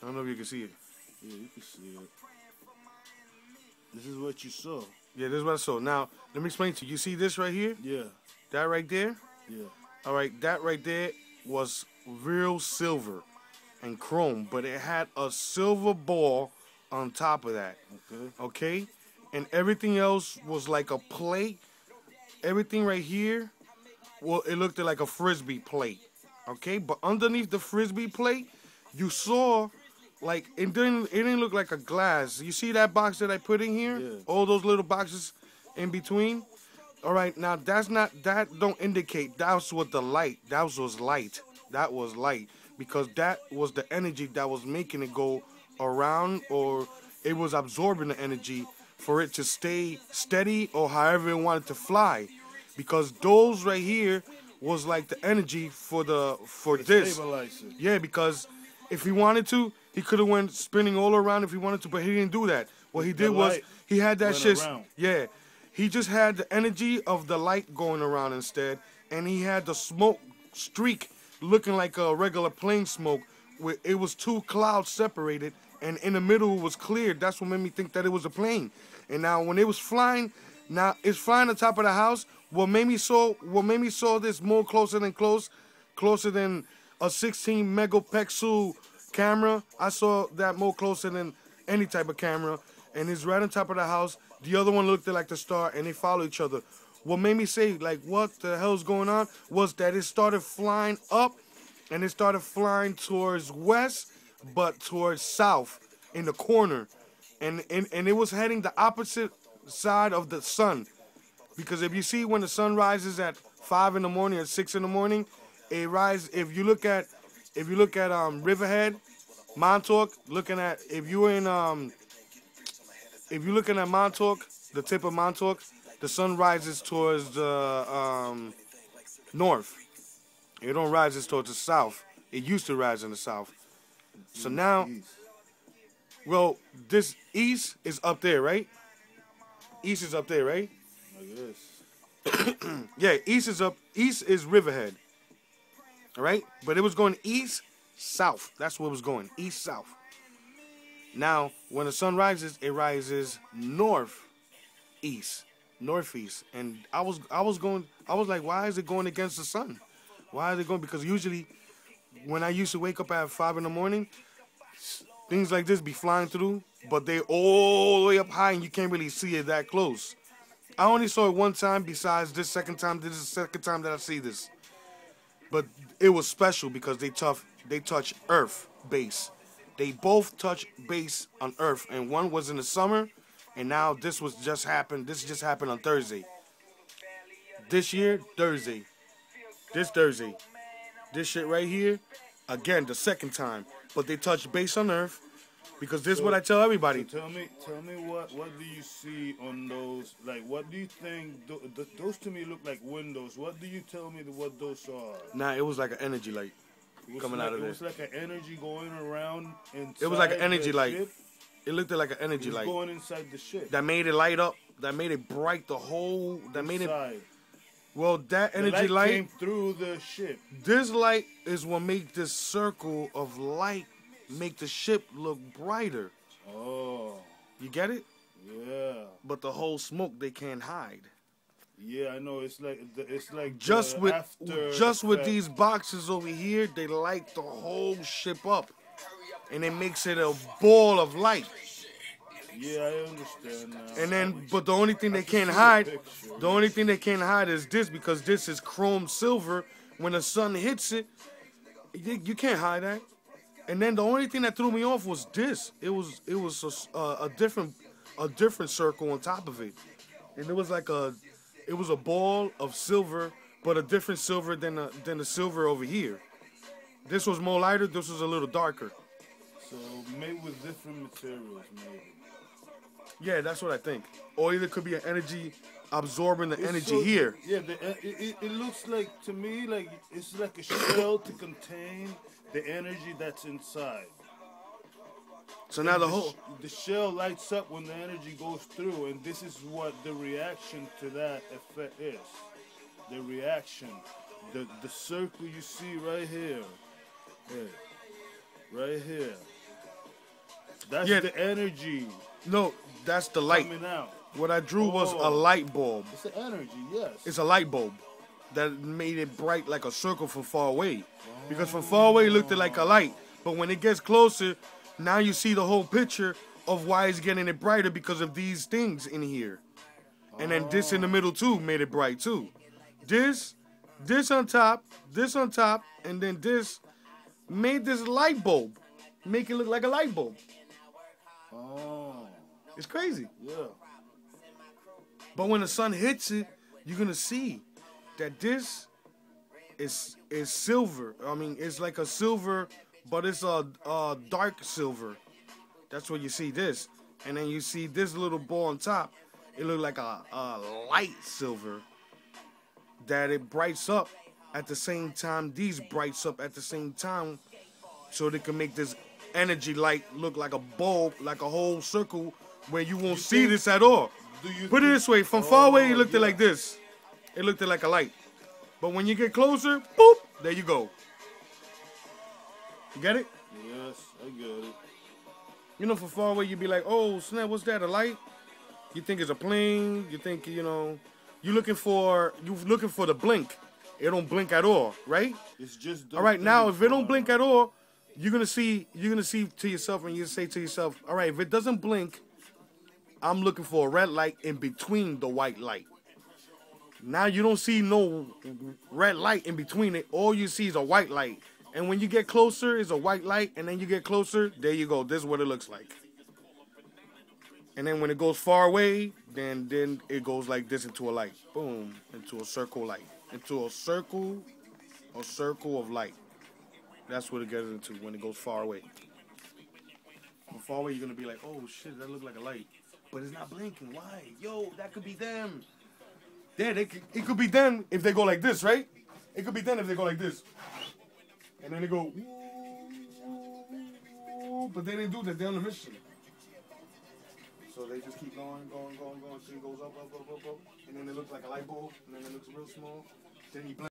I don't know if you can see it. Yeah, you can see it. This is what you saw. Yeah, this is what I saw. Now, let me explain to you. You see this right here? Yeah, That right there? yeah. All right, that right there was real silver and chrome, but it had a silver ball on top of that. Okay. Okay? And everything else was like a plate. Everything right here, well, it looked like a frisbee plate. Okay? But underneath the frisbee plate, you saw like it didn't look like a glass. You see that box that I put in here? Yeah. All those little boxes in between? All right, now that don't indicate that's what the light. That was light. That was light because that was the energy that was making it go around, or it was absorbing the energy for it to stay steady or however it wanted to fly. Because those right here was like the energy for The this. stabilizer. Yeah, because if he wanted to, he could have went spinning all around if he wanted to, but he didn't do that. What he The did was light he had that went shit. around. Yeah, he just had the energy of the light going around instead, and he had the smoke streak looking like a regular plane smoke. Where it was two clouds separated, and in the middle was clear. That's what made me think that it was a plane. And now when it was flying, now it's flying on top of the house. What made me saw this more closer than a 16 megapixel camera. I saw that more closer than any type of camera, and it's right on top of the house. The other one looked like the star, and they follow each other. What made me say like, what the hell's going on? Was that it started flying up, and it started flying towards west, but towards south in the corner, and it was heading the opposite side of the sun. Because if you see when the sun rises at 5 in the morning or 6 in the morning, it rises. If you look at Riverhead, Montauk, looking at if you're looking at Montauk, the tip of Montauk, the sun rises towards the north. It don't rise towards the south. It used to rise in the south. So now, East. well, this east is up there, right? East is up there, right? I guess. Yeah, east is up. East is Riverhead. All right, but it was going east, south. That's where it was going, east, south. Now, when the sun rises, it rises north, east, northeast, and I was like, why is it going against the sun? Why is it going? Because usually, when I used to wake up at 5 in the morning, things like this be flying through, but they all the way up high, and you can't really see it that close. I only saw it one time. Besides this second time, this is the second time that I see this. But it was special because they touch Earth base. They both touch base on Earth, and one was in the summer, and now this was just happened. This just happened on Thursday. This year, Thursday. This Thursday. This shit right here, again the second time. But they touched base on Earth because this is what I tell everybody. So tell me what do you see on those? Like, what do you think? Those to me look like windows. What do you tell me what those are? Nah, it was like an energy light coming out of It there. was like an energy going around inside. It was like an energy the light. ship. It looked like an It energy was light going inside the ship. that made it light up. That made it bright. The whole. That made it. Inside. Well, that The energy light light. came through the ship. This light is what make this circle of light make the ship look brighter. Oh, You get it? yeah, But the whole smoke they can't hide. yeah. I know. It's like Just the with after just with effect. these boxes over here, they light the whole ship up, and it makes it a ball of light. Yeah, I understand now. And then, but the only thing they can can't see the hide, picture. the only thing they can't hide is this because this is chrome silver. When the sun hits it, you can't hide that. And then the only thing that threw me off was this. It was a different circle on top of it, and it was a ball of silver, but a different silver than the silver over here. This was more lighter. This was a little darker. So made with different materials, maybe. Yeah, that's what I think. Or either it could be an energy absorbing the It's energy so- here. Yeah, it looks like to me like it's like a shell to contain the energy that's inside. So now the The whole the shell lights up when the energy goes through, and this is what the reaction to that effect is. The reaction, the circle you see right here, right here. That's Yeah. the energy No, that's the light. coming out. What I drew was a Oh. light bulb. It's the energy, yes. It's a light bulb that made it bright like a circle from far away. Because from far away it looked like a light. But when it gets closer, now you see the whole picture of why it's getting it brighter because of these things in here. And then this in the middle too made it bright too. This on top, and then this made this light bulb. Make it look like a light bulb. Oh, It's crazy. yeah. But when the sun hits it, you're gonna see that this is silver. I mean, it's like a silver, but it's a dark silver. That's what you see this, and then you see this little ball on top. It look like a light silver that it brights up at the same time. These brights up at the same time, so they can make this energy light look like a bulb, like a whole circle, where you won't see this at all. Do you Put it think- this way, from far away, it looked yeah. like this. It looked like a light. But when you get closer, boop, there you go. You get it? Yes, I get it. You know, from far away, you'd be like, oh, snap, what's that, a light? You think it's a plane. You think, you're looking for the blink. It don't blink at all, right? It's just. All right, now, if it don't blink at all, you're gonna see to yourself, and you say to yourself, all right, if it doesn't blink, I'm looking for a red light in between the white light. Now you don't see no red light in between it. All you see is a white light. And when you get closer, it's a white light, and then you get closer, there you go. This is what it looks like. And then when it goes far away, then it goes like this into a light. Boom, into a circle light. Into a circle of light. That's what it gets into when it goes far away. From far away, you're going to be like, oh, shit, that look like a light. But it's not blinking. Why? Yo, that could be them. Yeah, it could be them if they go like this, right? It could be them if they go like this. And then they go, ooh, but they didn't do that. They're on a mission. So they just keep going until it goes up. And then it looks like a light bulb. And then it looks real small. Then you blink.